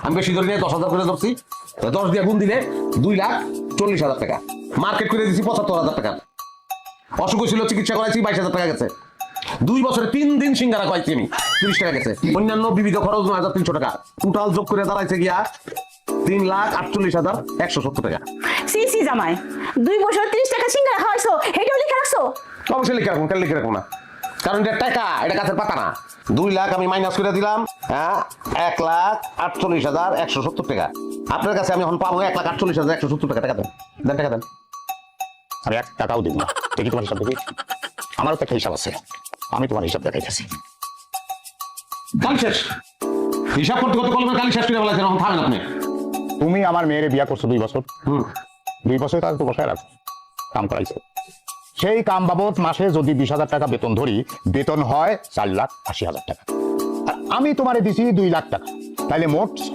আমি বেশি ধরে নিয়ে 10,000 করে ধরছি, 10 দিয়ে গুণ দিলে 2,40,000 টাকা। মার্কেট করে দিচ্ছি 75,000 টাকা। অসুখ ছিল, চিকিৎসা করাইছি, 22,000 টাকা গেছে। 2 বছরে 3 দিন সিঙ্গারা খাইছি আমি, 30 টাকা গেছে। অন্যান্য বিবিধ খরচ 9,300 টাকা। টোটাল যোগ করে দাঁড়াইছে গিয়া 3,48,170 টাকা। সি সি জামাই, 2 বছর 30 টাকা সিঙ্গারা খাওয়াইছো, হেটাও লিখে রাখছো? অবশ্যই লিখে রাখুন, কেন লিখে রাখুন না? কারণ এটা টাকা, এটা গাছের পাতা না। 2 লাখ আমি মাইনাস করে দিলাম, হ্যাঁ, 1,48,170 টাকা। আপনার কাছে আমি এখন পাবো 1,48,170 টাকা। টাকা দেন, দেন টাকা দেন। আমি 1 টাকাও দিব না। দেখি তোমার হিসাব দেখি। আমারও তো একটা হিসাব আছে, আমি তোমার হিসাব দেখাইতেছি। কাল শেষ হিসাব করতে করতে কলমের কালি শেষ করে বলেছেন, এখন থামেন আপনি। তুমি আমার মেয়েরে বিয়া করছো 2 বছর, হুম, 2 বছর তার তো বসায় রাখো, কাম করাইছো। সেই কাম বাবদ মাসে যদি 20,000 টাকা বেতন ধরি, বেতন হয় 4,80,000 টাকা। আর আমি তোমারে দিছি 2 লাখ টাকা, তাইলে মোট